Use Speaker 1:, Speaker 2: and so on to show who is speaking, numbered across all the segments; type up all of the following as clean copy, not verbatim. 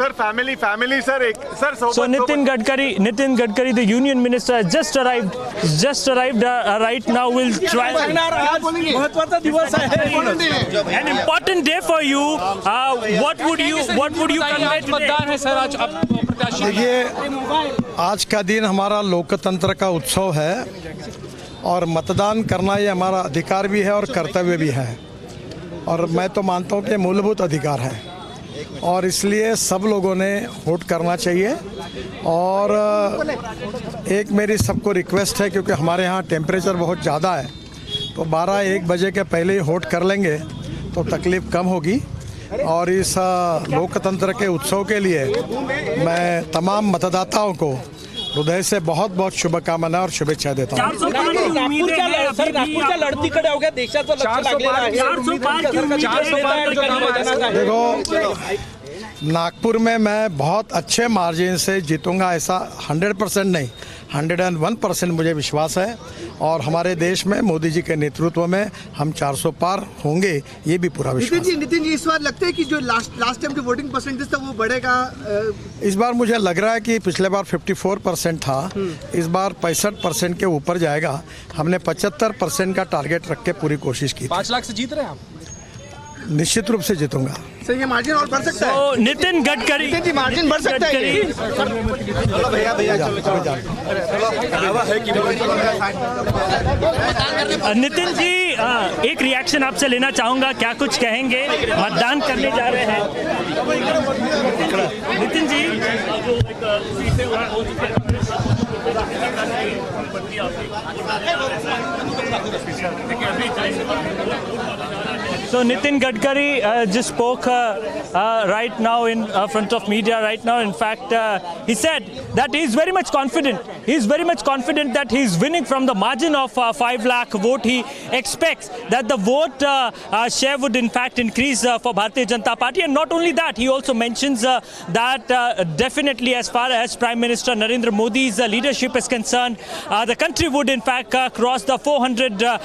Speaker 1: Sir, family, sir. Sir,
Speaker 2: So Nitin Gadkari, the Union Minister, has just arrived right now. Will try. An important day for you. What would you convey today?
Speaker 3: देखिए, आज का दिन हमारा लोकतंत्र का उत्सव है और मतदान करना ये हमारा अधिकार भी है और कर्तव्य भी है, और मैं तो मानता हूँ कि मूलभूत अधिकार है और इसलिए सब लोगों ने वोट करना चाहिए। और एक मेरी सबको रिक्वेस्ट है, क्योंकि हमारे यहाँ टेम्परेचर बहुत ज़्यादा है, तो 12-1 बजे के पहले ही वोट कर लेंगे तो तकलीफ़ कम होगी। और इस लोकतंत्र के उत्सव के लिए मैं तमाम मतदाताओं को हृदय से बहुत बहुत शुभकामनाएं और शुभेच्छा देता हूँ। देखो, नागपुर में मैं बहुत अच्छे मार्जिन से जीतूंगा, ऐसा 100% नहीं, 101% मुझे विश्वास है। और हमारे देश में मोदी जी के नेतृत्व में हम 400 पार होंगे, ये भी पूरा विश्वास है।
Speaker 4: नितिन जी, इस बार लगता है कि जो लास्ट टाइम जो वोटिंग परसेंटेज था वो बढ़ेगा?
Speaker 3: इस बार मुझे लग रहा है कि पिछले बार 54% था, इस बार 65% के ऊपर जाएगा। हमने 75% का टारगेट रख के पूरी कोशिश की।
Speaker 5: 5 लाख से जीत रहे हैं आप?
Speaker 3: निश्चित रूप से जीतूंगा।
Speaker 4: सर, ये मार्जिन और बढ़ सकता है?
Speaker 2: तो नितिन गडकरी
Speaker 4: मार्जिन बढ़ सकता है?
Speaker 2: नितिन जी, एक रिएक्शन आपसे लेना चाहूंगा, क्या कुछ कहेंगे? मतदान करने जा रहे हैं Nitin ji. So Nitin Gadkari just spoke right now in front of media right now. In fact, he said that he is very much confident. He is very much confident that he is winning from the margin of 5 lakh vote. He expects that the vote share would in fact increase for Bharatiya Janata Party. And not only that, he also mentions that definitely as far as Prime Minister Narendra Modi's leadership is concerned, the country would in fact cross the 400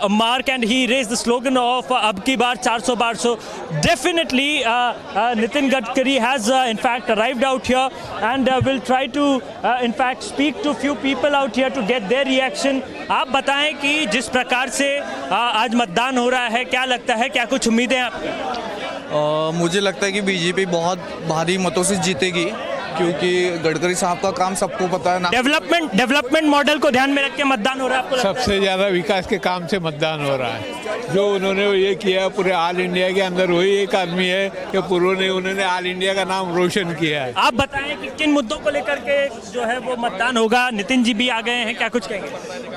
Speaker 2: mark, and he raised the slogan of Ab ki baar 400 bar. So definitely Nitin Gadkari has in fact arrived out here, and will try to in fact speak to few people out here to get their reaction. आप बताएं कि जिस प्रकार से आज मतदान हो रहा है, क्या लगता है, क्या कुछ उम्मीदें आपकी?
Speaker 6: मुझे लगता है कि बीजेपी बहुत भारी मतों से जीतेगी, क्योंकि गडकरी साहब का काम सबको पता है ना।
Speaker 2: डेवलपमेंट मॉडल को ध्यान में रख के मतदान हो रहा है आपको?
Speaker 7: सबसे ज़्यादा विकास के काम से मतदान हो रहा है। जो उन्होंने ये किया पूरे ऑल इंडिया के अंदर, वही एक आदमी है कि उन्होंने ऑल इंडिया का नाम रोशन किया है।
Speaker 2: आप बताएं कि किन मुद्दों को लेकर के जो है वो मतदान होगा? नितिन जी भी आ गए हैं, क्या कुछ कहेंगे?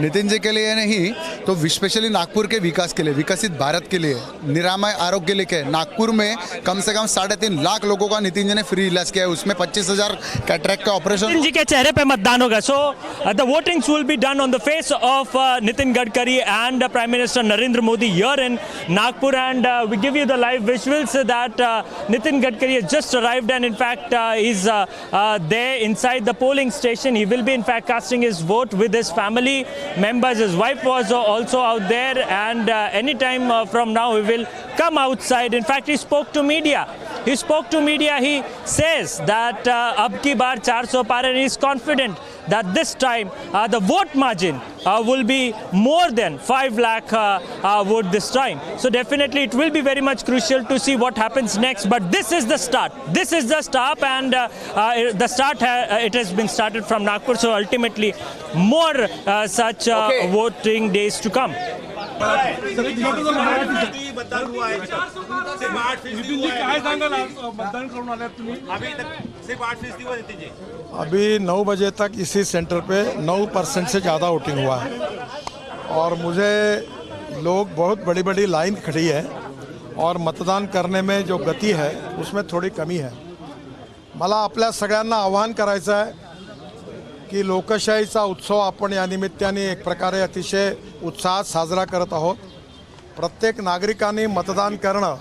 Speaker 8: नितिन जी के लिए नहीं तो स्पेशली नागपुर के विकास के लिए, विकसित भारत के लिए, निरामय आरोग्य लेके नागपुर में कम से कम 3.5 लाख लोगों का नितिन जी ने फ्री इलाज किया है, उसमें 25,000 कैटरेक्ट का ऑपरेशन।
Speaker 2: नितिन जी के चेहरे पे मतदान होगा। So the votings will be done on the face of Nitin Gadkari and Prime Minister Narendra Modi here in Nagpur, and we give you the live visuals that Nitin Gadkari has just arrived, and in fact is there inside the polling station. He will be in fact casting his vote with his family members. His wife was also out there, and anytime from now he will come outside. In fact, he spoke to media. He says that ab ki baar 400 par, and he is confident that this time the vote margin will be more than 5 lakh vote this time. So definitely it will be very much crucial to see what happens next. But this is the start. This is the start, and the start it has been started from Nagpur. So ultimately more such voting days to come.
Speaker 3: अभी 9 बजे तक इसी centre पे 9% से ज़्यादा voting हुआ है, और मुझे लोग बहुत बड़ी बड़ी लाइन खड़ी है, और मतदान करने में जो गति है उसमें थोडी कमी है। मला आपल्या सगळ्यांना आवाहन करायचं आहे की लोकशाहीचा उत्सव आपण या निमित्ताने एक प्रकारे अतिशय उत्साहात साजरा करत आहोत। प्रत्येक नागरिकांनी मतदान करणं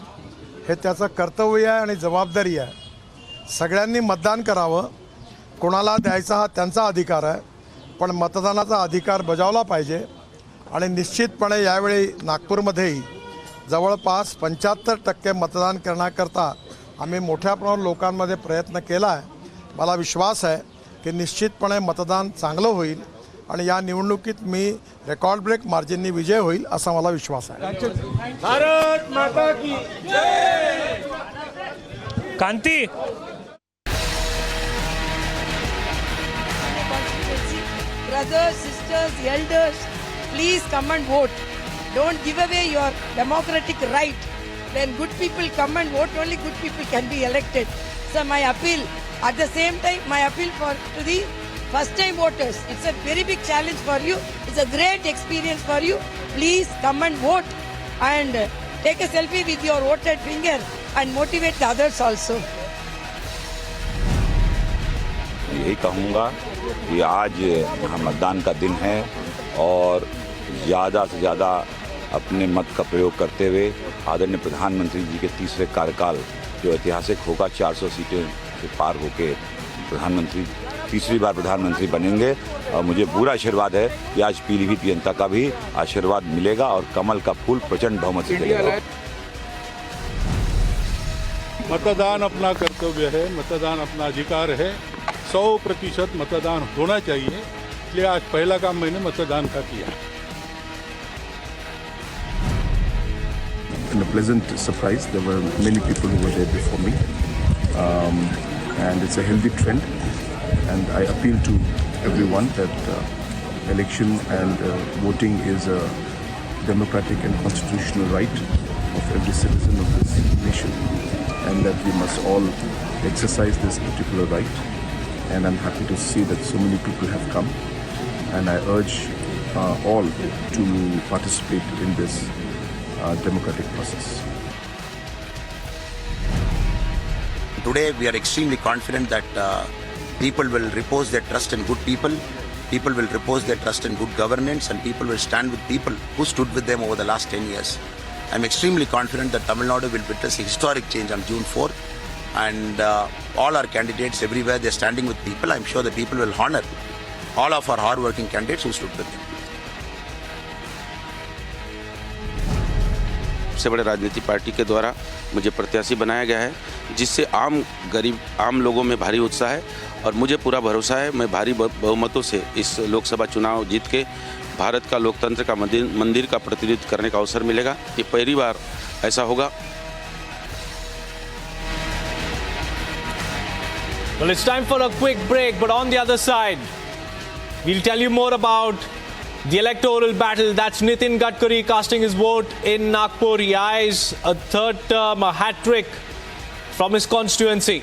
Speaker 3: हे त्याचं कर्तव्य आहे आणि जबाबदारी आहे। सगळ्यांनी मतदान करावं, कोणाला द्यायचा हा त्यांचा अधिकार आहे, पण मतदानाचा अधिकार बजावला पाहिजे। आणि निश्चितपणे यावेळी नागपूरमध्येही जवळपास 75% मतदान करण्याकरता आम्ही मोठ्या प्रमाणावर लोकांमध्ये प्रयत्न केला आहे. मला विश्वास आहे की निश्चितपणे मतदान चांगलं होईल आणि या निवडणुकीत मी रेकॉर्ड ब्रेक मार्जिननी विजय होईल असा मला विश्वास आहे.
Speaker 1: भारत माता की
Speaker 2: कांती.
Speaker 5: Brothers, sisters, elders, please come and vote. Don't give away your democratic right. When good people come and vote, only good people can be elected. So my appeal, at the same time, my appeal to the first-time voters. It's a very big challenge for you. It's a great experience for you. Please come and vote and take a selfie with your voted finger and motivate the others also.
Speaker 9: यही कहूँगा कि आज यहाँ मतदान का दिन है और ज़्यादा से ज़्यादा अपने मत का प्रयोग करते हुए आदरणीय प्रधानमंत्री जी के तीसरे कार्यकाल जो ऐतिहासिक होगा 400 सीटें से पार होकर प्रधानमंत्री तीसरी बार प्रधानमंत्री बनेंगे और मुझे पूरा आशीर्वाद है कि आज पीलीभीत जनता का भी आशीर्वाद मिलेगा और कमल का फूल प्रचंड बहुमत से मिलेगा.
Speaker 10: मतदान अपना कर्तव्य है, मतदान अपना अधिकार है. 100% मतदान होना चाहिए. इसलिए आज पहला काम मैंने मतदान का किया.
Speaker 11: And a pleasant surprise. There were many people who were there before me, and it's a healthy trend. And I appeal to everyone that election and voting is a democratic and constitutional right of every citizen of this nation, and that we must all exercise this particular right. And I'm happy to see that so many people have come, and I urge all to participate in this democratic process.
Speaker 12: Today we are extremely confident that people will repose their trust in good people, people will repose their trust in good governance, and people will stand with people who stood with them over the last 10 years. I'm extremely confident that Tamil Nadu will witness a historic change on June 4th, and all our candidates everywhere, they're standing with people. I'm sure the people will honor all of our hard-working candidates who stood with them.
Speaker 13: सबसे बड़े राजनीतिक party के द्वारा मुझे प्रत्याशी बनाया गया है, जिससे आम लोगों में भारी उत्साह है और मुझे पूरा भरोसा है मैं भारी बहुमतों से इस लोकसभा चुनाव जीत के भारत का लोकतंत्र का मंदिर का प्रतिनिधित्व करने का अवसर मिलेगा. ये पहली बार ऐसा होगा.
Speaker 14: Well, it's time for a quick break, but on the other side, we'll tell you more about the electoral battle. That's Nitin Gadkari casting his vote in Nagpur. He eyes a third term, a hat-trick from his constituency.